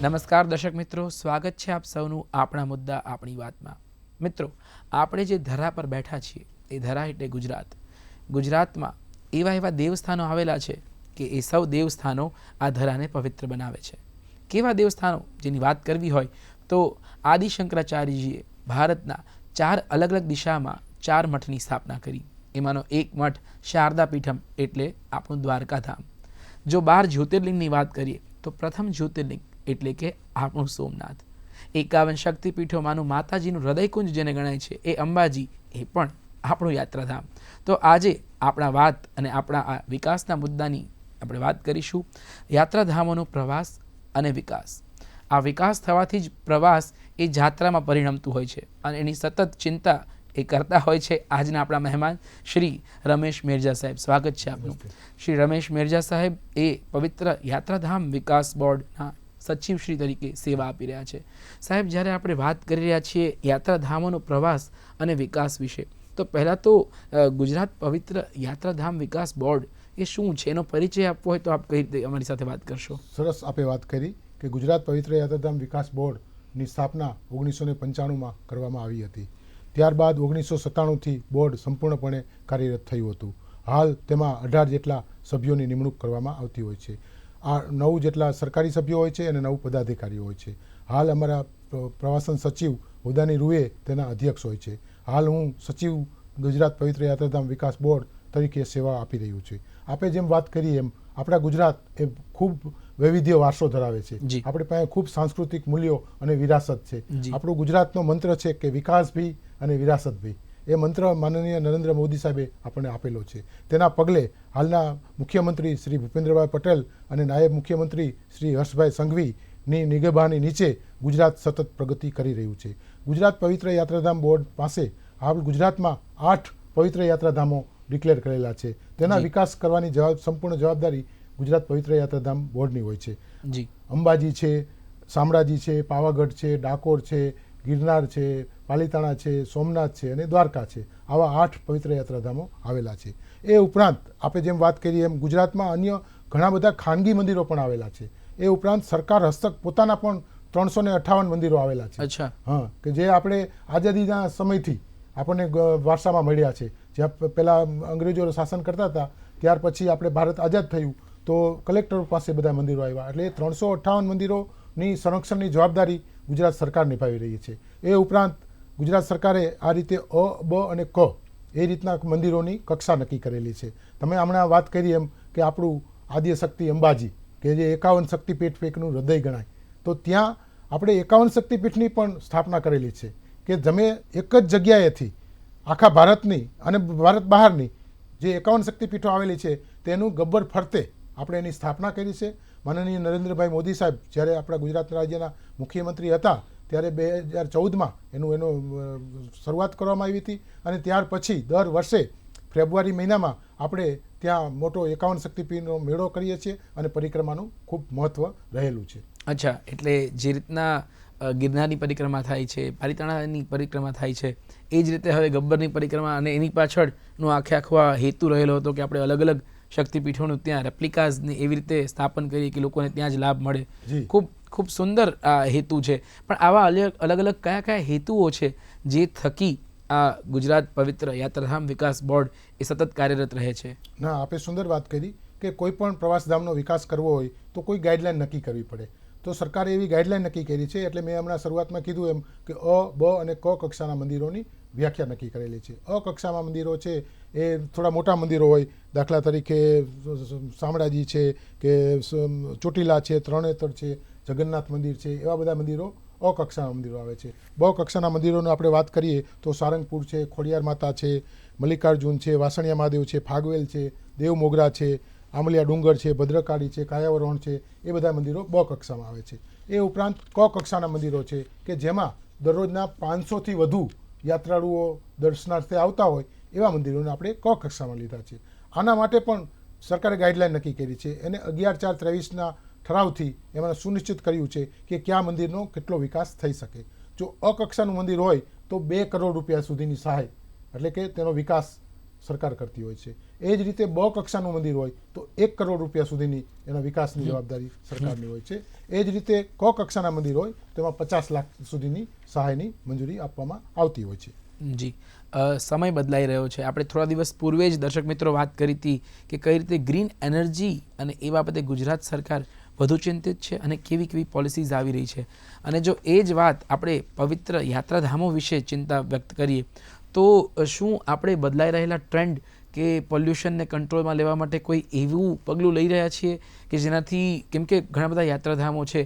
નમસ્કાર દર્શક મિત્રો, સ્વાગત છે આપ સૌનું આપણા મુદ્દા આપણી વાતમાં. મિત્રો, આપણે જે ધરા પર બેઠા છીએ એ ધરા એટલે ગુજરાત. ગુજરાતમાં એવા દેવસ્થાનો આવેલા છે કે એ સૌ દેવસ્થાનો આ ધરાને પવિત્ર બનાવે છે. કેવા દેવસ્થાનો જેની વાત કરવી હોય તો આદિ શંકરાચાર્યજીએ ભારતના 4 અલગ અલગ દિશામાં 4 મઠની સ્થાપના કરી. એમાંનો એક મઠ શારદા પીઠમ એટલે આપણું દ્વારકાધામ. જો 12 જ્યોતિર્લિંગની વાત કરીએ તો પ્રથમ જ્યોતિર્લિંગ એટલે કે આપણું સોમનાથ. 51 શક્તિપીઠોમાંનું માતાજીનું હૃદયકુંજ જેને ગણાય છે એ અંબાજી, એ પણ આપણું યાત્રાધામ. તો આજે આપણા વાત અને આપણા આ વિકાસના મુદ્દાની આપણે વાત કરીશું. યાત્રાધામોનો પ્રવાસ અને વિકાસ. આ વિકાસ થવાથી જ પ્રવાસ એ જાત્રામાં પરિણમતું હોય છે અને એની સતત ચિંતા એ કરતા હોય છે આજના આપણા મહેમાન શ્રી રમેશ મેરજા સાહેબ. સ્વાગત છે આપનું. શ્રી રમેશ મેરજા સાહેબ એ પવિત્ર યાત્રાધામ વિકાસ બોર્ડના સચિવ શ્રી તરીકે સેવા આપી રહ્યા છે. સાહેબ, જ્યારે આપણે વાત કરી રહ્યા છીએ યાત્રાધામોનો પ્રવાસ અને વિકાસ વિશે, તો પહેલાં તો ગુજરાત પવિત્ર યાત્રાધામ વિકાસ બોર્ડ એ શું છે એનો પરિચય આપવો હોય તો આપ કઈ રીતે અમારી સાથે વાત કરશો? સરસ આપે વાત કરી કે ગુજરાત પવિત્ર યાત્રાધામ વિકાસ બોર્ડની સ્થાપના 1995માં કરવામાં આવી હતી. ત્યારબાદ 1997થી બોર્ડ સંપૂર્ણપણે કાર્યરત થયું હતું. હાલ તેમાં 18 જેટલા સભ્યોની નિમણૂક કરવામાં આવતી હોય છે. આ 9 જેટલા સરકારી સભ્યો હોય છે અને 9 પદાધિકારીઓ હોય છે. હાલ અમારા પ્રવાસન સચિવ હોદ્દાની રૂએ તેના અધ્યક્ષ હોય છે. હાલ હું સચિવ ગુજરાત પવિત્ર યાત્રાધામ વિકાસ બોર્ડ તરીકે સેવા આપી રહ્યું છે. આપણે જેમ વાત કરી એમ આપણા ગુજરાત એ ખૂબ વૈવિધ્ય વારસો ધરાવે છે. આપણી પાસે ખૂબ સાંસ્કૃતિક મૂલ્યો અને વિરાસત છે. આપણું ગુજરાતનો મંત્ર છે કે વિકાસ ભી અને વિરાસત ભી. એ મંત્ર માનનીય નરેન્દ્ર મોદી સાહેબે આપણને આપેલો છે. તેના પગલે હાલના મુખ્યમંત્રી શ્રી ભૂપેન્દ્રભાઈ પટેલ અને નાયબ મુખ્યમંત્રી શ્રી હર્ષભાઈ સંઘવીની નિગરાની નીચે ગુજરાત સતત પ્રગતિ કરી રહ્યું છે. ગુજરાત પવિત્ર યાત્રાધામ બોર્ડ પાસે હાલ ગુજરાતમાં 8 પવિત્ર યાત્રાધામો ડિક્લેર કરેલા છે. તેના વિકાસ કરવાની સંપૂર્ણ જવાબદારી ગુજરાત પવિત્ર યાત્રાધામ બોર્ડની હોય છે. અંબાજી છે, શામળાજી છે, પાવાગઢ છે, ડાકોર છે, ગિરનાર છે, પાલીતાણા છે, સોમનાથ છે અને દ્વારકા છે. આવા 8 પવિત્ર યાત્રાધામો આવેલા છે. એ ઉપરાંત આપણે જેમ વાત કરીએ એમ ગુજરાતમાં અન્ય ઘણા બધા ખાનગી મંદિરો પણ આવેલા છે. એ ઉપરાંત સરકાર હસ્તક પોતાના પણ 358 મંદિરો આવેલા છે. હા, કે જે આપણે આઝાદીના સમયથી આપણને વારસામાં મળ્યા છે. જ્યાં પહેલાં અંગ્રેજો શાસન કરતા હતા ત્યાર પછી આપણે ભારત આઝાદ થયું તો કલેક્ટર પાસે બધા મંદિરો આવ્યા. એટલે 358 મંદિરોની સંરક્ષણની જવાબદારી ગુજરાત સરકાર નિભાવી રહી છે. એ ઉપરાંત ગુજરાત સરકારે આ રીતે અ, બ અને ક એ રીતના મંદિરોની કક્ષા નક્કી કરેલી છે. તમે હમણાં વાત કરી એમ કે આપણું આદ્યશક્તિ અંબાજી કે જે 51 શક્તિપીઠ પૈકીનું હૃદય ગણાય, તો ત્યાં આપણે 51 શક્તિપીઠની પણ સ્થાપના કરેલી છે કે તમે એક જ જગ્યાએથી આખા ભારતની અને ભારત બહારની જે 51 શક્તિપીઠો આવેલી છે તેનું ગબ્બર ફરતે આપણે એની સ્થાપના કરી છે. માનનીય નરેન્દ્રભાઈ મોદી સાહેબ જ્યારે આપણા ગુજરાત રાજ્યના મુખ્યમંત્રી હતા ત્યારે 2014માં એનો શરૂઆત કરવામાં આવી હતી અને ત્યાર પછી દર વર્ષે ફેબ્રુઆરી મહિનામાં આપણે ત્યાં મોટો 51 શક્તિપીઠનો મેળો કરીએ છીએ અને પરિક્રમાનું ખૂબ મહત્વ રહેલું છે. અચ્છા, એટલે જે રીતના ગિરનારની પરિક્રમા થાય છે, પાલીતાણાની પરિક્રમા થાય છે, એ જ રીતે હવે ગબ્બરની પરિક્રમા અને એની પાછળનો આખો હેતુ રહેલો હતો કે આપણે અલગ અલગ શક્તિપીઠોનું ત્યાં રેપ્લિકાઝને એવી રીતે સ્થાપન કરીએ કે લોકોને ત્યાં જ લાભ મળે. ખૂબ સુંદર આ હેતુ છે. પણ આવા અલગ અલગ કયા હેતુઓ છે જે થકી આ ગુજરાત પવિત્ર યાત્રાધામ વિકાસ બોર્ડ એ સતત કાર્યરત રહે છે? ના, આપણે સુંદર વાત કરી કે કોઈ પણ પ્રવાસધામનો વિકાસ કરવો હોય તો કોઈ ગાઈડલાઈન નક્કી કરવી પડે. તો સરકારે એવી ગાઈડલાઈન નક્કી કરી છે. એટલે મેં હમણાં શરૂઆતમાં કીધું એમ કે અ, બ અને ક કક્ષાના મંદિરોની વ્યાખ્યા નક્કી કરેલી છે. અ કક્ષામાં મંદિરો છે એ થોડા મોટા મંદિરો હોય, દાખલા તરીકે શામળાજી છે કે ચોટીલા છે, તરણેતર છે, જગન્નાથ મંદિર છે, એવા બધા મંદિરો અ કક્ષાના મંદિરો આવે છે. બ કક્ષાના મંદિરોની આપણે વાત કરીએ તો સારંગપુર છે, ખોડિયાર માતા છે, મલ્લિકાર્જુન છે, વાસણિયા મહાદેવ છે, ફાગવેલ છે, દેવ મોગરા છે, આમલિયા ડુંગર છે, ભદ્રકાળી છે, કાયાવરોહણ છે, એ બધા મંદિરો બ કક્ષામાં આવે છે. એ ઉપરાંત ક કક્ષાના મંદિરો છે કે જેમાં દરરોજના 500થી વધુ યાત્રાળુઓ દર્શનાર્થે આવતા હોય એવા મંદિરોને આપણે ક કક્ષામાં લીધા છે. આના માટે પણ સરકારે ગાઈડલાઈન નક્કી કરી છે. એને 11/4/23ના ઠરાવથી એમાં સુનિશ્ચિત કર્યું છે કે કયા મંદિરનો કેટલો વિકાસ થઈ શકે. જો અ કક્ષાનું મંદિર હોય તો 2 કરોડ રૂપિયા સુધીની સહાય એટલે કે તેનો વિકાસ સરકાર કરતી હોય છે. એ જ રીતે બ કક્ષાનું મંદિર હોય તો 1 કરોડ રૂપિયા સુધીની એના વિકાસની જવાબદારી સરકારની હોય છે. એ જ રીતે ક કક્ષાના મંદિર હોય તેમાં 50 લાખ સુધીની સહાયની મંજૂરી આપવામાં આવતી હોય છે. જી, સમય બદલાઈ રહ્યો છે. આપણે થોડા દિવસ પૂર્વે જ દર્શક મિત્રો વાત કરી હતી કે કઈ રીતે ગ્રીન એનર્જી અને એ બાબતે ગુજરાત સરકાર વધુ ચિંતિત છે અને કેવી કેવી પોલિસીઝ આવી રહી છે. અને જો એ જ વાત આપણે પવિત્ર યાત્રાધામો વિશે ચિંતા વ્યક્ત કરીએ તો શું આપણે બદલાઈ રહેલા ટ્રેન્ડ કે પોલ્યુશનને કંટ્રોલમાં લેવા માટે કોઈ એવું પગલું લઈ રહ્યા છીએ કે જેનાથી, કેમ કે ઘણા બધા યાત્રાધામો છે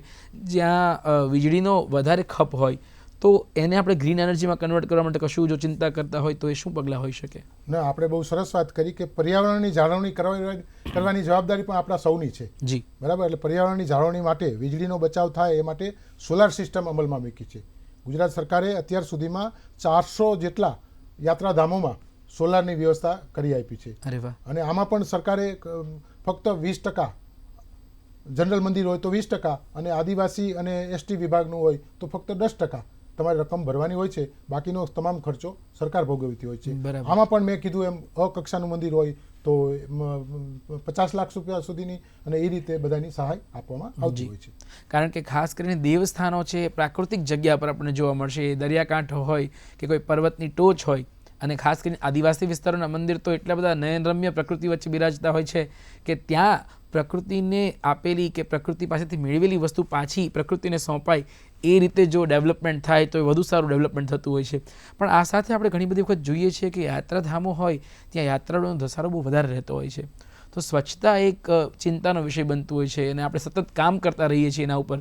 જ્યાં વીજળીનો વધારે ખપ હોય, તો એને આપણે ગ્રીન એનર્જીમાં કન્વર્ટ કરવા માટે કશું જો ચિંતા કરતા હોય તો એ શું પગલાં હોઈ શકે? ના, આપણે બહુ સરસ વાત કરી કે પર્યાવરણની જાળવણી કરવાની જવાબદારી પણ આપણા સૌની છે. જી, બરાબર. એટલે પર્યાવરણની જાળવણી માટે, વીજળીનો બચાવ થાય એ માટે સોલાર સિસ્ટમ અમલમાં મૂકી છે. ગુજરાત સરકારે અત્યાર સુધીમાં 400 જેટલા યાત્રાધામોમાં સોલારની વ્યવસ્થા કરી આપી છે. અરે વાહ. અને આમાં પણ સરકારે ફક્ત 20% જનરલ મંદિર હોય તો 20% અને આદિવાસી અને એસટી વિભાગનું હોય તો ફક્ત 10% તમારે રકમ ભરવાની હોય છે. બાકીનો તમામ ખર્ચો સરકાર ભોગવતી હોય છે. બરાબર. આમાં પણ મેં કીધું એમ અ કક્ષાનું મંદિર હોય તો 50 લાખ રૂપિયા સુધીની અને એ રીતે બધાની સહાય આપવામાં આવતી હોય છે. કારણ કે ખાસ કરીને દેવસ્થાનો છે એ પ્રાકૃતિક જગ્યા પર આપણને જોવા મળશે. દરિયાકાંઠો હોય કે કોઈ પર્વતની ટોચ હોય, અને ખાસ કરીને આદિવાસી વિસ્તારોના મંદિર તો એટલા બધા નયનરમ્ય પ્રકૃતિ વચ્ચે બિરાજતા હોય છે કે ત્યાં પ્રકૃતિને આપેલી કે પ્રકૃતિ પાસેથી મેળવેલી વસ્તુ પાછી પ્રકૃતિને સોંપાય એ રીતે જો ડેવલપમેન્ટ થાય તો એ વધુ સારું ડેવલપમેન્ટ થતું હોય છે. પણ આ સાથે આપણે ઘણી બધી વખત જોઈએ છીએ કે યાત્રાધામો હોય ત્યાં યાત્રાળુઓનો ધસારો બહુ વધારે રહેતો હોય છે. તો સ્વચ્છતા એક ચિંતાનો વિષય બનતું હોય છે અને આપણે સતત કામ કરતા રહીએ છીએ એના ઉપર.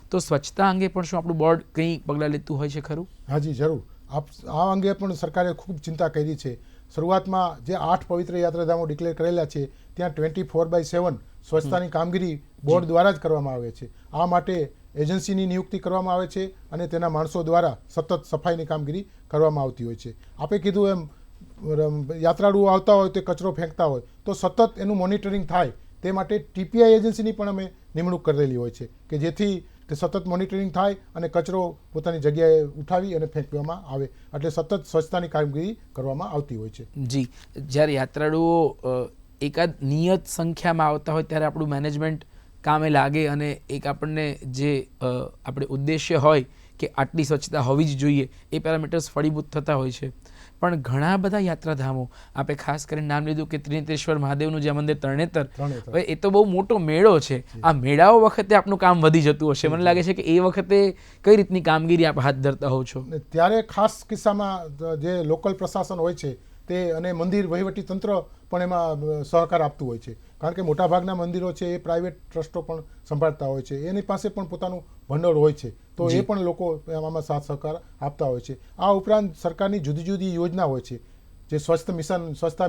તો સ્વચ્છતા અંગે પણ શું આપણું બોર્ડ કંઈ પગલાં લેતું હોય છે ખરું? હાજી, જરૂર. આ અંગે પણ સરકારે ખૂબ ચિંતા કરી છે. શરૂઆતમાં જે 8 પવિત્ર યાત્રાધામો ડિક્લેર કરેલા છે ત્યાં 24/7 સ્વચ્છતાની કામગીરી બોર્ડ દ્વારા જ કરવામાં આવે છે. આ માટે એજન્સીની નિયુક્તિ કરવામાં આવે છે અને તેના માણસો દ્વારા સતત સફાઈની કામગીરી કરવામાં આવતી હોય છે. આપે કીધું એમ, યાત્રાળુઓ આવતા હોય તે કચરો ફેંકતા હોય તો સતત એનું મોનિટરિંગ થાય તે માટે ટીપીઆઈ એજન્સીની પણ અમે નિમણૂક કરેલી હોય છે કે જેથી તે સતત મોનિટરિંગ થાય અને કચરો પોતાની જગ્યાએ ઉઠાવી અને ફેંકવામાં આવે. એટલે સતત સ્વચ્છતાની કામગીરી કરવામાં આવતી હોય છે. જી, જ્યારે યાત્રાળુઓ એકાદ નિયત સંખ્યામાં આવતા હોય ત્યારે આપણું મેનેજમેન્ટ કામે લાગે અને એક આપણને જે આપણે ઉદ્દેશ્ય હોય કે આટલી સ્વચ્છતા હોવી જ જોઈએ એ પેરામીટર્સ ફળીભૂત થતા હોય છે. પણ ઘણા બધા યાત્રાધામો, આપણે ખાસ કરીને નામ લીધું કે ત્રિનેત્રેશ્વર મહાદેવનું જે મંદિર તરણેતર, હવે એ તો બહુ મોટો મેળો છે. આ મેળાઓ વખતે આપનું કામ વધી જતું હશે. મને લાગે છે કે એ વખતે કઈ રીતની કામગીરી આપ હાથ ધરતા હોવ છો? ત્યારે ખાસ કિસ્સામાં જે લોકલ પ્રશાસન હોય છે તે અને મંદિર વહીવટી તંત્ર પણ એમાં સહકાર આપતું હોય છે. કારણ કે મોટાભાગના મંદિરો છે એ પ્રાઇવેટ ટ્રસ્ટો પણ સંભાળતા હોય છે. એની પાસે પણ પોતાનું ભંડોળ હોય છે તો એ પણ લોકો આમાં સાથ સહકાર આપતા હોય છે. આ ઉપરાંત સરકારની જુદી જુદી યોજના હોય છે, જે સ્વચ્છતા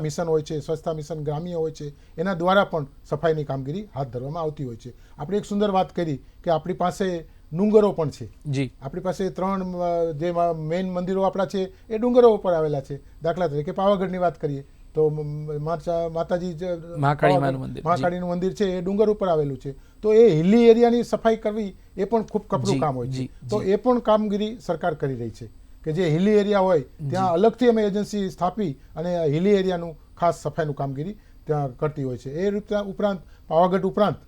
મિશન હોય છે, સ્વચ્છતા મિશન ગ્રામ્ય હોય છે, એના દ્વારા પણ સફાઈની કામગીરી હાથ ધરવામાં આવતી હોય છે. આપણે એક સુંદર વાત કરી કે આપણી પાસે ડુંગરો પણ છે. જી, આપણી પાસે 3 જે મેઇન મંદિરો આપણા છે એ ડુંગરો ઉપર આવેલા છે. દાખલા તરીકે પાવાગઢની વાત કરીએ તો માતાજી મહાકાળીનું મંદિર છે એ ડુંગર ઉપર આવેલું છે. તો એ હિલી એરિયાની સફાઈ કરવી એ પણ ખૂબ કપરું કામ હોય છે. તો એ પણ કામગીરી સરકાર કરી રહી છે કે જે હિલી એરિયા હોય ત્યાં અલગથી અમે એજન્સી સ્થાપી અને હિલી એરિયાનું ખાસ સફાઈનું કામગીરી ત્યાં કરતી હોય છે. એ રીતે ઉપરાંત પાવાગઢ ઉપરાંત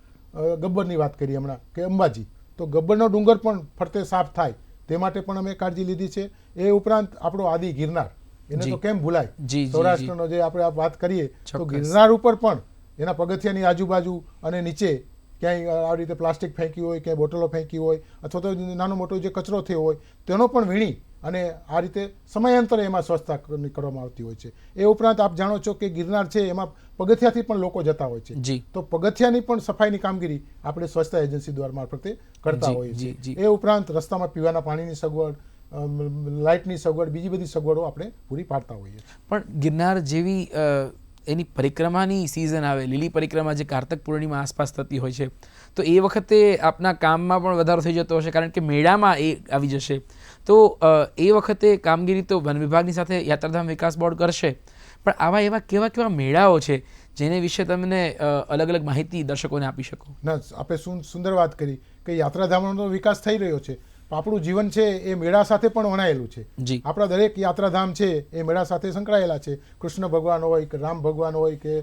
ગબ્બરની વાત કરીએ હમણાં કે અંબાજી, તો ગબ્બરનો ડુંગર પણ ફરતે સાફ થાય તે માટે પણ અમે કાળજી લીધી છે. એ ઉપરાંત આપણો આદિ ગિરનાર, એને તો કેમ ભૂલાય, સૌરાષ્ટ્રનો જે આપણે વાત કરીએ તો ગિરનાર ઉપર પણ એના પગથિયાની આજુબાજુ અને નીચે ક્યાંય આવી રીતે પ્લાસ્ટિક ફેંકી હોય, ક્યાંય બોટલો ફેંકી હોય અથવા તો નાનો મોટો જે કચરો થયો હોય તેનો પણ વીણી અને આ રીતે સમયાંતરે એમાં સ્વચ્છતા કરવામાં આવતી હોય છે. એ ઉપરાંત આપ જાણો છો કે ગિરનાર છે એમાં પગથિયાથી પણ લોકો જતા હોય છે. તો પગથિયાની પણ સફાઈની કામગીરી આપણે સ્વચ્છતા એજન્સી દ્વારા મારફતે કરતા હોઈએ છીએ. એ ઉપરાંત રસ્તામાં પીવાના પાણીની સગવડ, લાઇટની સગવડ, બીજી બધી સગવડો આપણે પૂરી પાડતા હોઈએ. પણ ગિરનાર જેવી એની પરિક્રમાની સિઝન આવે, લીલી પરિક્રમા જે કાર્તક પૂર્ણિમા આસપાસ થતી હોય છે, તો એ વખતે આપના કામમાં પણ વધારો થઈ જતો હશે કારણ કે મેળામાં એ આવી જશે. તો એ વખતે કામગીરી તો વન વિભાગની સાથે યાત્રાધામ વિકાસ બોર્ડ કરશે, પણ આવા એવા કેવા મેળાઓ છે જેને વિશે તમને અલગ અલગ માહિતી દર્શકોને આપી શકો? ના, આપણે સુંદર વાત કરી કે યાત્રાધામોનો વિકાસ થઈ રહ્યો છે, આપણું જીવન છે એ મેળા સાથે પણ વણાયેલું છે. જી આપણા દરેક યાત્રાધામ છે એ મેળા સાથે સંકળાયેલા છે. કૃષ્ણ ભગવાન હોય કે રામ ભગવાન હોય કે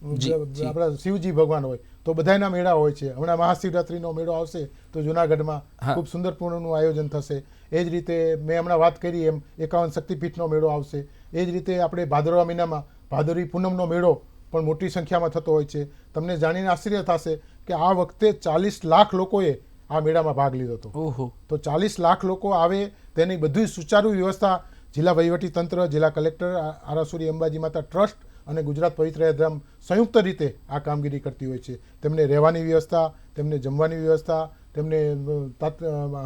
આપણા શિવજી ભગવાન હોય તો બધાના મેળા હોય છે. હમણાં મહાશિવરાત્રીનો મેળો આવશે તો જુનાગઢમાં ખૂબ સુંદર પૂર્ણનું આયોજન થશે. એ જ રીતે મેં હમણાં વાત કરી એમ 51 શક્તિપીઠનો મેળો આવશે. એ જ રીતે આપણે ભાદરવા મહિનામાં ભાદરવી પૂનમનો મેળો પણ મોટી સંખ્યામાં થતો હોય છે. તમને જાણીને આશ્ચર્ય થશે કે આ વખતે 40 લાખ લોકોએ આ મેળામાં ભાગ લીધો હતો. ઓહો. તો 40 લાખ લોકો આવે તેની બધી સુચારુ વ્યવસ્થા જિલ્લા વહીવટી તંત્ર, જિલ્લા કલેક્ટર, આરાસુરી અંબાજી માતા ટ્રસ્ટ અને ગુજરાત પવિત્ર યાત્રાધામ સંયુક્ત રીતે આ કામગીરી કરતી હોય છે. તેમને રહેવાની વ્યવસ્થા, તેમને જમવાની વ્યવસ્થા, તેમને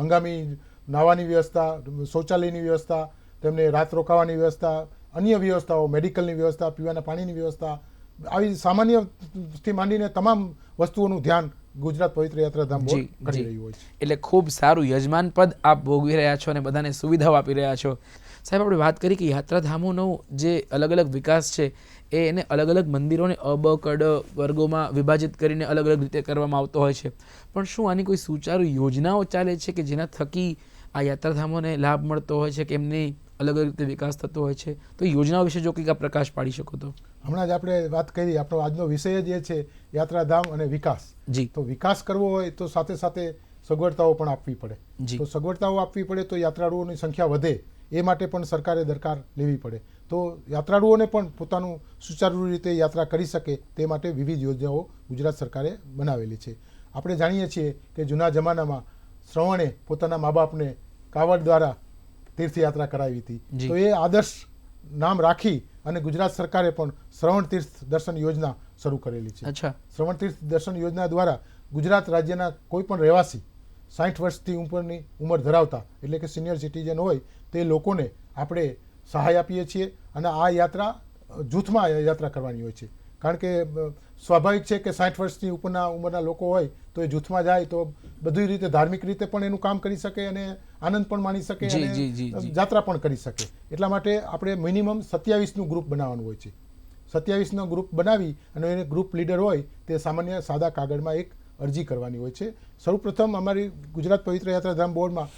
હંગામી નાવાની વ્યવસ્થા, શૌચાલયની વ્યવસ્થા, તેમને રાત રોકાવાની વ્યવસ્થા, અન્ય વ્યવસ્થાઓ, મેડિકલની વ્યવસ્થા, પીવાના પાણીની વ્યવસ્થા, આવી સામાન્યથી માંડીને તમામ વસ્તુઓનું ધ્યાન ગુજરાત પવિત્ર યાત્રાધામ બોર્ડ કરી રહ્યું હોય છે. એટલે ખૂબ સારું યજમાન પદ આપ ભોગવી રહ્યા છો અને બધાને સુવિધાઓ આપી રહ્યા છો. સાહેબ, આપણે વાત કરી કે યાત્રાધામોનો જે અલગ અલગ વિકાસ છે એ એને અલગ અલગ મંદિરોને અબ કડ વર્ગોમાં વિભાજિત કરીને અલગ અલગ રીતે કરવામાં આવતો હોય છે. પણ શું આની કોઈ સુચારુ યોજનાઓ ચાલે છે કે જેના થકી આ યાત્રાધામોને લાભ મળતો હોય છે કે એમની અલગ અલગ રીતે વિકાસ થતો હોય છે? તો યોજનાઓ વિશે જો કંઈક આ પ્રકાશ પાડી શકો તો. હમણાં જ આપણે વાત કરી, આપણો આજનો વિષય જ એ છે યાત્રાધામ અને વિકાસ. જી. તો વિકાસ કરવો હોય તો સાથે સાથે સગવડતાઓ પણ આપવી પડે. જી. તો સગવડતાઓ આપવી પડે તો યાત્રાળુઓની સંખ્યા વધે, એ માટે પણ સરકારે દરકાર લેવી પડે. તો યાત્રાળુઓને પણ પોતાનું સુચારુ રીતે યાત્રા કરી શકે તે માટે વિવિધ યોજનાઓ ગુજરાત સરકારે બનાવેલી છે. આપણે જાણીએ છીએ કે જૂના જમાનામાં શ્રવણે પોતાના મા બાપને કાવડ દ્વારા તીર્થયાત્રા કરાવી હતી. તો એ આદર્શ નામ રાખી અને ગુજરાત સરકારે પણ શ્રવણ તીર્થ દર્શન યોજના શરૂ કરેલી છે. અચ્છા. શ્રવણ તીર્થ દર્શન યોજના દ્વારા ગુજરાત રાજ્યના કોઈ પણ રહેવાસી 60 વર્ષથી ઉપરની ઉંમર ધરાવતા એટલે કે સિનિયર સિટીઝન હોય તે લોકોને આપણે સહાય આપીએ છીએ અને આ યાત્રા જૂથમાં યાત્રા કરવાની હોય છે. કારણ કે સ્વાભાવિક છે કે 60 વર્ષથી ઉપરના ઉંમરના લોકો હોય તો એ જૂથમાં જાય તો બધી રીતે ધાર્મિક રીતે પણ એનું કામ કરી શકે અને આનંદ પણ માણી શકે અને યાત્રા પણ કરી શકે. એટલા માટે આપણે મિનિમમ 27નું ગ્રુપ બનાવવાનું હોય છે. 27નો ગ્રુપ બનાવી અને એને ગ્રુપ લીડર હોય તે સામાન્ય સાદા કાગળમાં એક અરજી કરવાની હોય છે. સૌપ્રથમ અમારી ગુજરાત પવિત્ર યાત્રાધામ બોર્ડમાં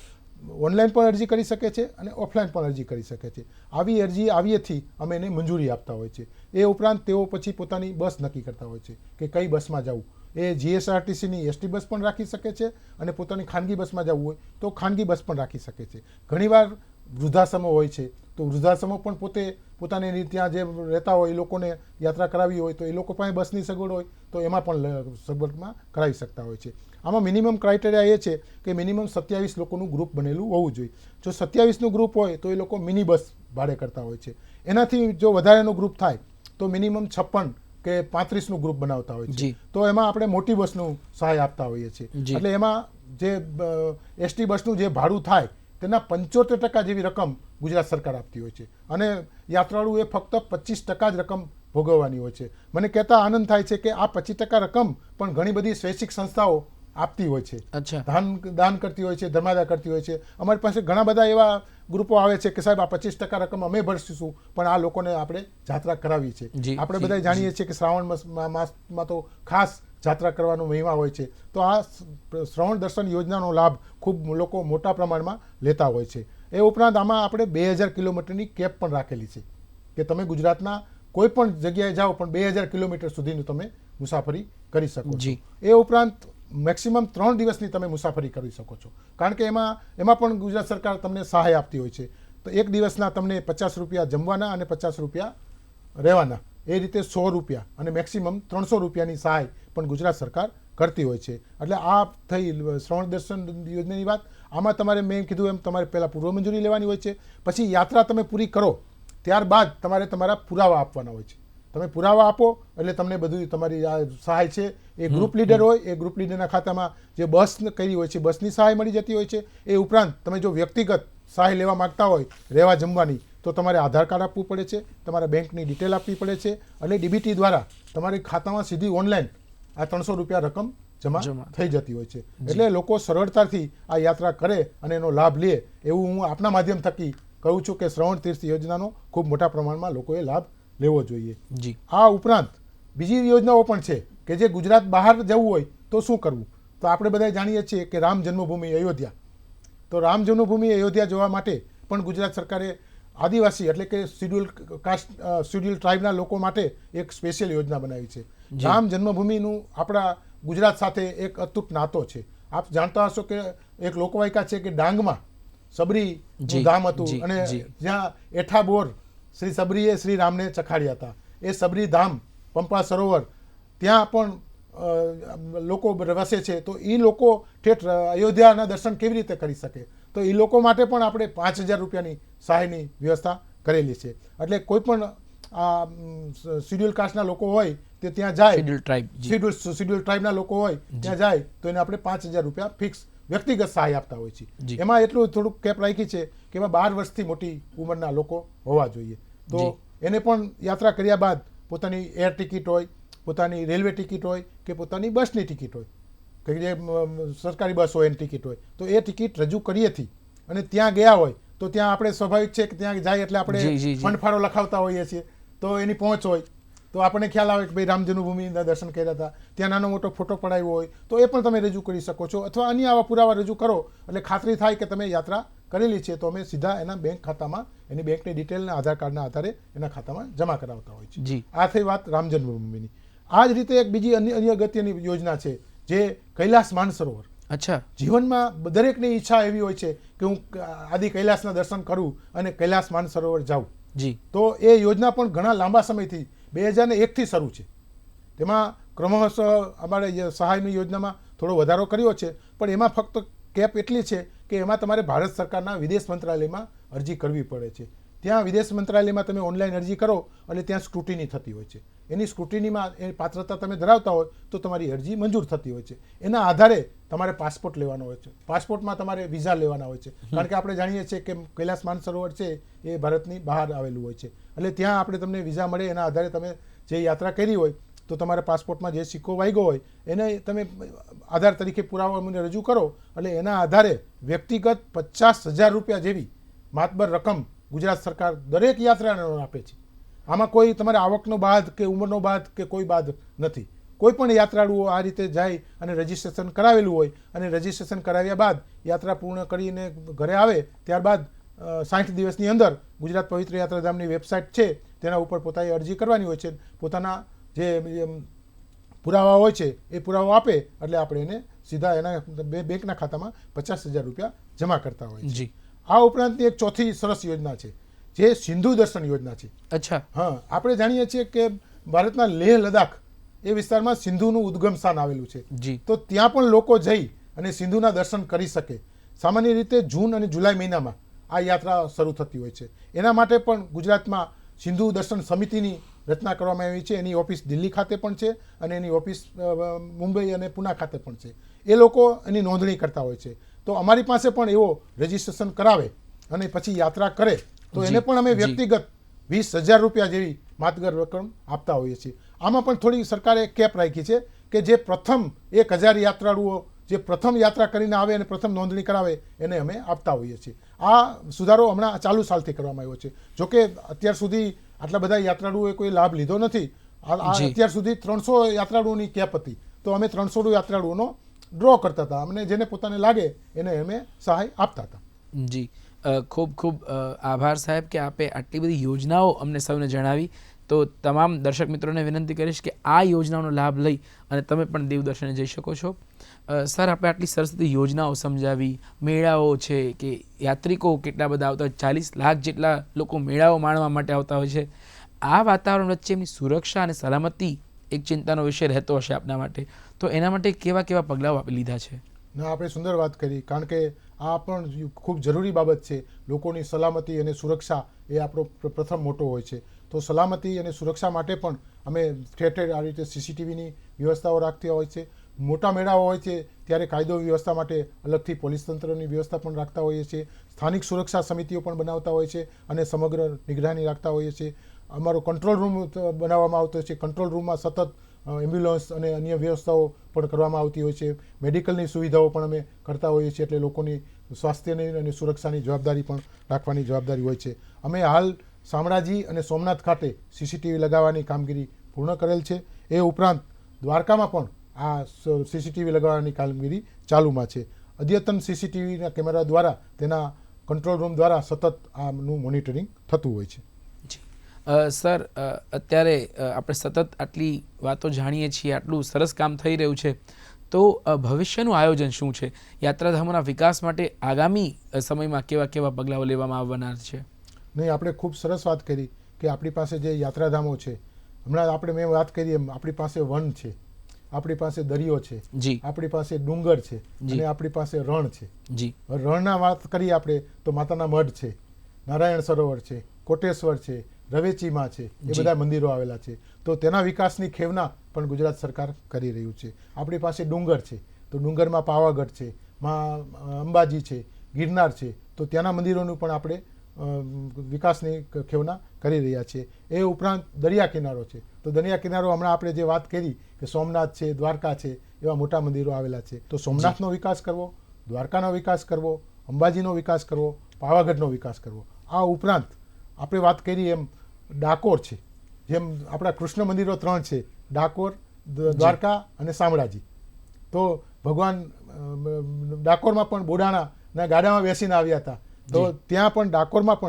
ઓનલાઈન પણ અરજી કરી શકે છે અને ઓફલાઈન પણ અરજી કરી શકે છે. આવી અરજી આવ્યેથી અમે એને મંજૂરી આપતા હોય છે. એ ઉપરાંત તેઓ પછી પોતાની બસ નક્કી કરતા હોય છે કે કઈ બસમાં જવું. એ જીએસઆરટીસીની એસટી બસ પણ રાખી શકે છે અને પોતાની ખાનગી બસમાં જવું હોય તો ખાનગી બસ પણ રાખી શકે છે. ઘણીવાર વૃદ્ધાશ્રમો હોય છે તો વૃદ્ધાશ્રમો પણ પોતાની ત્યાં જે રહેતા હોય એ લોકોને યાત્રા કરાવી હોય તો એ લોકો પાસે બસની સગવડ હોય તો એમાં પણ સગવડમાં કરાવી શકતા હોય છે. આમાં મિનિમમ ક્રાઇટેરિયા એ છે કે મિનિમમ 27 લોકોનું ગ્રુપ બનેલું હોવું જોઈએ. જો 27નું ગ્રુપ હોય તો એ લોકો મિની બસ ભાડે કરતા હોય છે. એનાથી જો વધારેનું ગ્રુપ થાય તો મિનિમમ 56 કે 35નું ગ્રુપ બનાવતા હોય છે. તો એમાં આપણે મોટી બસનું સહાય આપતા હોઈએ છીએ. એટલે એમાં જે એસટી બસનું જે ભાડું થાય તેના 75% જેવી રકમ ગુજરાત સરકાર આપતી હોય છે અને યાત્રાળુએ ફક્ત 25% જ રકમ ભોગવવાની હોય છે. મને કહેતા આનંદ થાય છે કે આ 25% રકમ પણ ઘણી બધી સ્વૈચ્છિક સંસ્થાઓ આપતી હોય છે. દાન કરતી હોય છે, ધર્માદા કરતી હોય છે. અમારી પાસે ઘણા બધા એવા ગ્રુપો આવે છે કે સાહેબ આ 25% રકમ અમે ભરશું પણ આ લોકોને આપણે જાત્રા કરાવી છે. આપણે બધા જાણીએ છીએ કે શ્રાવણ માસમાં તો ખાસ જાત્રા કરવાનો મહિમા હોય છે. તો આ શ્રવણ દર્શન યોજનાનો લાભ ખૂબ લોકો મોટા પ્રમાણમાં લેતા હોય છે. એ ઉપરાંત આમાં આપણે 2000 કિલોમીટરની કેપ પણ રાખેલી છે કે તમે ગુજરાતના કોઈ પણ જગ્યાએ જાઓ પણ 2000 કિલોમીટર સુધીનું તમે મુસાફરી કરી શકો છો. એ ઉપરાંત મેક્સિમમ 3 દિવસની તમે મુસાફરી કરી શકો છો. કારણ કે એમાં પણ ગુજરાત સરકાર તમને સહાય આપતી હોય છે. તો એક દિવસના તમને 50 રૂપિયા જમવાના અને 50 રૂપિયા રહેવાના, એ રીતે 100 રૂપિયા અને મેક્સિમમ 300 રૂપિયાની સહાય પણ ગુજરાત સરકાર કરતી હોય છે. એટલે આ થઈ શ્રવણ દર્શન યોજનાની વાત. આમાં તમારે મેં કીધું એમ તમારે પહેલાં પૂર્વ મંજૂરી લેવાની હોય છે. પછી યાત્રા તમે પૂરી કરો ત્યારબાદ તમારે તમારા પુરાવા આપવાના હોય છે. તમે પુરાવા આપો એટલે તમને બધું તમારી આ સહાય છે એ ગ્રુપ લીડર હોય એ ગ્રુપ લીડરના ખાતામાં જે બસ કરી હોય છે બસની સહાય મળી જતી હોય છે. એ ઉપરાંત તમે જો વ્યક્તિગત સહાય લેવા માગતા હોય રહેવા જમવાની તો તમારે આધાર કાર્ડ આપવું પડે છે, તમારા બેંકની ડિટેલ આપવી પડે છે અને ડીબીટી દ્વારા તમારી ખાતામાં સીધી ઓનલાઈન આ 300 રૂપિયા રકમ જમા થઈ જતી હોય છે. એટલે લોકો સરળતાથી આ યાત્રા કરે અને એનો લાભ લે એવું હું આપના માધ્યમ થકી કહું છું કે શ્રવણ તીર્થ યોજનાનો ખૂબ મોટા પ્રમાણમાં લોકોએ લાભ લેવો જોઈએ. આ ઉપરાંત બીજી યોજનાઓ પણ છે કે જે ગુજરાત બહાર જવું હોય તો શું કરવું. તો આપણે બધા જાણીએ છીએ કે રામ જન્મભૂમિ અયોધ્યા તો રામ જન્મભૂમિ અયોધ્યા જોવા માટે પણ ગુજરાત સરકારે આદિવાસી એટલે કે શિડ્યુલ કાસ્ટ શિડ્યુલ ટ્રાઇબના લોકો માટે એક સ્પેશિયલ યોજના બનાવી છે. રામ જન્મભૂમિનું આપણા ગુજરાત સાથે એક અતૂટ નાતો છે. આપ જાણતા હશો કે એક લોકવાયકા છે કે ડાંગમાં સબરી ધામ હતું અને જ્યાં એઠા બોર શ્રી સબરીએ શ્રી રામને ચખાડ્યા હતા. એ સબરી ધામ પંપા સરોવર ત્યાં પણ લોકો વસે છે. તો એ લોકો ઠેઠ અયોધ્યાના દર્શન કેવી રીતે કરી શકે? તો એ લોકો માટે પણ આપણે 5,000 રૂપિયાની સહાયની વ્યવસ્થા કરેલી છે. એટલે કોઈ પણ શિડ્યુલ કાસ્ટના લોકો હોય તે ત્યાં જાય, શિડ્યુલ ટ્રાઇબના લોકો હોય ત્યાં જાય તો એને આપણે 5,000 રૂપિયા ફિક્સ વ્યક્તિગત સહાય આપતા હોય છે. એમાં એટલું થોડુંક કેપ રાખી છે કે એમાં 12 વર્ષથી મોટી ઉંમરના લોકો હોવા જોઈએ. તો એને પણ યાત્રા કર્યા બાદ પોતાની એર ટિકિટ હોય, પોતાની રેલવે ટિકિટ હોય કે પોતાની બસની ટિકિટ હોય કે જે સરકારી બસ હોય એની ટિકિટ હોય, તો એ ટિકિટ રજૂ કરીએથી અને ત્યાં ગયા હોય તો ત્યાં આપણે સ્વાભાવિક છે કે ત્યાં જાય એટલે આપણે ફંડફાળો લખાવતા હોઈએ છીએ. તો એની પહોંચ હોય તો આપણને ખ્યાલ આવે કે ભાઈ રામ જન્મભૂમિના દર્શન કર્યા હતા, ત્યાં નાનો મોટો ફોટો પડાવ્યો હોય તો એ પણ તમે રજૂ કરી શકો છો. અથવા અન્ય આવા પુરાવા રજૂ કરો એટલે ખાતરી થાય કે તમે યાત્રા કરેલી છે, તો અમે સીધા એના બેંક ખાતામાં એની બેંકની ડિટેલના આધાર કાર્ડના આધારે એના ખાતામાં જમા કરાવતા હોય છે. આ થઈ વાત રામ જન્મભૂમિની. આ જ રીતે એક બીજી અન્ય અગત્યની યોજના છે જે કૈલાસ માનસરોવર. અચ્છા. જીવનમાં દરેકની ઈચ્છા એવી હોય છે કે હું આદિ કૈલાસના દર્શન કરું અને કૈલાસ માનસરોવર જાઉં. તો એ યોજના પણ ઘણા લાંબા સમયથી 2001થી શરૂ છે. તેમાં ક્રમશઃ અમારે સહાયની યોજનામાં થોડો વધારો કર્યો છે, પણ એમાં ફક્ત કેપ એટલી છે કે એમાં તમારે ભારત સરકારના વિદેશ મંત્રાલયમાં અરજી કરવી પડે છે. ત્યાં વિદેશ મંત્રાલયમાં તમે ઓનલાઈન અરજી કરો એટલે ત્યાં સ્ક્રુટિની થતી હોય છે. એની સ્ક્રુટિનીમાં એ પાત્રતા તમે ધરાવતા હોય તો તમારી અરજી મંજૂર થતી હોય છે. એના આધારે તમારે પાસપોર્ટ લેવાનો હોય છે. પાસપોર્ટમાં તમારે વિઝા લેવાના હોય છે, કારણ કે આપણે જાણીએ છીએ કે કૈલાસ માનસરોવર છે એ ભારતની બહાર આવેલું હોય છે. એટલે ત્યાં આપણે તમને વિઝા મળે એના આધારે તમે જે યાત્રા કરી હોય તો તમારા પાસપોર્ટમાં જે સિક્કો વાગ્યો હોય એને તમે આધાર તરીકે પુરાવા મને રજૂ કરો એટલે એના આધારે વ્યક્તિગત 50,000 રૂપિયા જેવી માતબર રકમ ગુજરાત સરકાર દરેક યાત્રાળુઓને આપે છે. આમાં કોઈ તમારે આવકનો બાદ કે ઉંમરનો બાદ કે કોઈ બાદ નથી. કોઈ પણ યાત્રાળુઓ આ રીતે જાય અને રજીસ્ટ્રેશન કરાવેલું હોય અને રજીસ્ટ્રેશન કરાવ્યા બાદ યાત્રા પૂર્ણ કરીને ઘરે આવે ત્યારબાદ 60 દિવસની અંદર ગુજરાત પવિત્ર યાત્રાધામની વેબસાઇટ છે તેના ઉપર પોતાની અરજી કરવાની હોય છે. પોતાના જે પુરાવા હોય છે એ પુરાવો આપે એટલે આપણે એને સીધા એના બેંકના ખાતામાં 50,000 રૂપિયા જમા કરતા હોય છે. આ ઉપરાંતની એક ચોથી સરસ યોજના છે જે સિંધુ દર્શન યોજના છે. અચ્છા. હા, આપણે જાણીએ છીએ કે ભારતના લેહ લદ્દાખ એ વિસ્તારમાં સિંધુનું ઉદ્ગમ સ્થાન આવેલું છે. તો ત્યાં પણ લોકો જઈ અને સિંધુના દર્શન કરી શકે. સામાન્ય રીતે જૂન અને જુલાઈ મહિનામાં આ યાત્રા શરૂ થતી હોય છે. એના માટે પણ ગુજરાતમાં સિંધુ દર્શન સમિતિની રચના કરવામાં આવી છે. એની ઓફિસ દિલ્હી ખાતે પણ છે અને એની ઓફિસ મુંબઈ અને પુના ખાતે પણ છે. એ લોકો એની નોંધણી કરતા હોય છે. તો અમારી પાસે પણ એવો રજીસ્ટ્રેશન કરાવે અને પછી યાત્રા કરે તો એને પણ અમે વ્યક્તિગત 20,000 રૂપિયા જેવી માતબર રકમ આપતા હોઈએ છીએ. આમાં પણ થોડી સરકારે કેપ રાખી છે કે જે પ્રથમ 1,000 યાત્રાળુઓ જે પ્રથમ યાત્રા કરીને આવે અને પ્રથમ નોંધણી કરાવે એને અમે આપતા હોઈએ છીએ. આ સુધારો હમણાં ચાલુ સાલથી કરવામાં આવ્યો છે. જોકે અત્યાર સુધી આટલા બધા યાત્રાળુઓએ કોઈ લાભ લીધો નથી. અત્યાર સુધી 300 યાત્રાળુઓની કેપ હતી, તો અમે 300 યાત્રાળુઓનો ડ્રો કરતા હતા. અમને જેને પોતાને લાગે એને અમે સહાય આપતા હતા. જી, ખૂબ ખૂબ આભાર સાહેબ કે આપે આટલી બધી યોજનાઓ અમને સૌને જણાવી. તો તમામ દર્શક મિત્રોને વિનંતી કરીશ કે આ યોજનાઓનો લાભ લઈ અને તમે પણ દેવ દર્શને જઈ શકો છો. સર, આપણે આટલી સરસ બધી યોજનાઓ સમજાવી, મેળાઓ છે કે યાત્રિકો કેટલા બધા આવતા હોય, 40 લાખ જેટલા લોકો મેળાઓ માણવા માટે આવતા હોય છે. આ વાતાવરણ વચ્ચે એમની સુરક્ષા અને સલામતી એક ચિંતાનો વિષય રહેતો હશે આપના માટે. તો એના માટે કેવા કેવા પગલાઓ આપી લીધા છે? ના, આપણે સુંદર વાત કરી, કારણ કે આ પણ ખૂબ જરૂરી બાબત છે. લોકોની સલામતી અને સુરક્ષા એ આપણો પ્રથમ મોટો હોય છે. તો સલામતી અને સુરક્ષા માટે પણ અમે ઠેર ઠેર આ રીતે CCTVની વ્યવસ્થાઓ રાખતી હોય છે. મોટા મેળાઓ હોય છે ત્યારે કાયદો વ્યવસ્થા માટે અલગથી પોલીસ તંત્રની વ્યવસ્થા પણ રાખતા હોઈએ છીએ. સ્થાનિક સુરક્ષા સમિતિઓ પણ બનાવતા હોય છે અને સમગ્ર નિગરાની રાખતા હોઈએ છીએ. અમારો કંટ્રોલ રૂમ બનાવવામાં આવતો હોય છે. કંટ્રોલ રૂમમાં સતત એમ્બ્યુલન્સ અને અન્ય વ્યવસ્થાઓ પણ કરવામાં આવતી હોય છે. મેડિકલની સુવિધાઓ પણ અમે કરતા હોઈએ છીએ. એટલે લોકોની સ્વાસ્થ્યની અને સુરક્ષાની જવાબદારી પણ રાખવાની જવાબદારી હોય છે. અમે હાલ શામળાજી અને સોમનાથ ખાતે CCTV લગાવવાની કામગીરી પૂર્ણ કરેલ છે. એ ઉપરાંત દ્વારકામાં પણ આ CCTV લગાવવાની કામગીરી ચાલુમાં છે. અદ્યતન સીસીટીવીના કેમેરા દ્વારા તેના કંટ્રોલ રૂમ દ્વારા સતત આનું મોનિટરિંગ થતું હોય છે. જી સર, અત્યારે આપણે સતત આટલી વાતો જાણીએ છીએ, આટલું સરસ કામ થઈ રહ્યું છે, તો ભવિષ્યનું આયોજન શું છે? યાત્રાધામોના વિકાસ માટે આગામી સમયમાં કેવા કેવા પગલાઓ લેવામાં આવવાના છે? નહીં, આપણે ખૂબ સરસ વાત કરી કે આપણી પાસે જે યાત્રાધામો છે, હમણાં મેં વાત કરી એમ આપણી પાસે વન છે, આપણી પાસે દરિયો છે, જી, આપણી પાસે ડુંગર છે, જી, અને આપણી પાસે રણ છે. જી, રણના વાત કરીએ આપણે તો માતાના મઢ છે, નારાયણ સરોવર છે, કોટેશ્વર છે, રવેચીમાં છે, એ જી. બધા મંદિરો આવેલા છે. તો તેના વિકાસની ખેવના પણ ગુજરાત સરકાર કરી રહ્યું છે. આપણી પાસે ડુંગર છે, તો ડુંગરમાં પાવાગઢ છે, માં અંબાજી છે, ગિરનાર છે, તો ત્યાંના મંદિરોનું પણ આપણે વિકાસની ખેવના કરી રહ્યા છીએ. એ ઉપરાંત દરિયા કિનારો છે, તો દરિયા કિનારો હમણાં આપણે જે વાત કરી કે સોમનાથ છે, દ્વારકા છે, એવા મોટા મંદિરો આવેલા છે. તો સોમનાથનો વિકાસ કરવો, દ્વારકાનો વિકાસ કરવો, અંબાજીનો વિકાસ કરવો, પાવાગઢનો વિકાસ કરવો. આ ઉપરાંત આપણે વાત કરી એમ ડાકોર છે, જેમ આપણા કૃષ્ણ મંદિરો 3 છે, ડાકોર, દ્વારકા અને શામળાજી. તો ભગવાન ડાકોરમાં પણ બોડાણાના ગાડામાં બેસીને આવ્યા હતા. તો ત્યાં પણ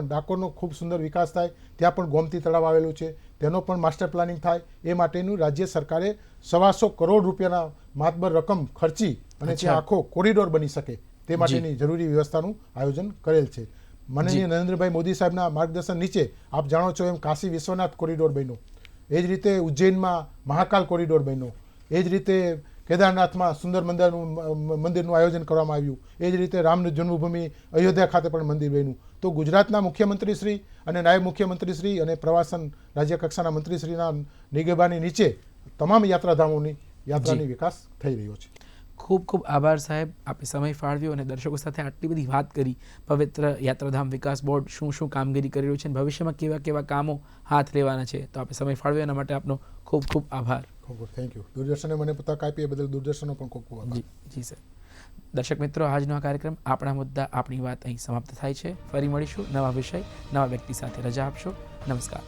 ડાકોરનો ખૂબ સુંદર વિકાસ થાય. ત્યાં પણ ગોમતી તળાવ આવેલું છે, તેનો પણ માસ્ટર પ્લાનિંગ થાય. એ માટેનું રાજ્ય સરકારે 125 કરોડ રૂપિયાના માતબર રકમ ખર્ચી અને ત્યાં આખો કોરિડોર બની શકે તે માટેની જરૂરી વ્યવસ્થાનું આયોજન કરેલ છે. માનનીય નરેન્દ્રભાઈ મોદી સાહેબના માર્ગદર્શન નીચે આપ જાણો છો એમ કાશી વિશ્વનાથ કોરિડોર બન્યો, એ જ રીતે ઉજ્જૈનમાં મહાકાલ કોરિડોર બન્યો, એ જ રીતે કેદારનાથમાં સુંદર મંદિરનું આયોજન કરવામાં આવ્યું, એ જ રીતે રામ જન્મભૂમિ અયોધ્યા ખાતે પણ મંદિર બન્યું. તો ગુજરાતના મુખ્યમંત્રી શ્રી અને નાયબ મુખ્યમંત્રી શ્રી અને પ્રવાસન રાજ્ય કક્ષાના મંત્રીશ્રીના નિગેબાની નીચે તમામ યાત્રાની વિકાસ થઈ રહ્યો છે. ખૂબ ખૂબ આભાર સાહેબ, આપે સમય ફાળવ્યો અને દર્શકો સાથે આટલી બધી વાત કરી. પવિત્ર યાત્રાધામ વિકાસ બોર્ડ શું શું કામગીરી કરી રહ્યું છે અને ભવિષ્યમાં કેવા કેવા કામો હાથ લેવાના છે, તો આપે સમય ફાળવ્યો એના માટે આપનો ખૂબ ખૂબ આભાર. ખૂબ ખૂબ થેન્ક યુ. દૂરદર્શને મને તક આપી એ બદલ દૂરદર્શનનો પણ ખૂબ ખૂબ આભાર. જી સર. દર્શક મિત્રો, આજનો આ કાર્યક્રમ આપણા મુદ્દા આપણી વાત અહીં સમાપ્ત થાય છે. ફરી મળીશું નવા વિષય, નવા વ્યક્તિ સાથે. રજા આપશો. નમસ્કાર.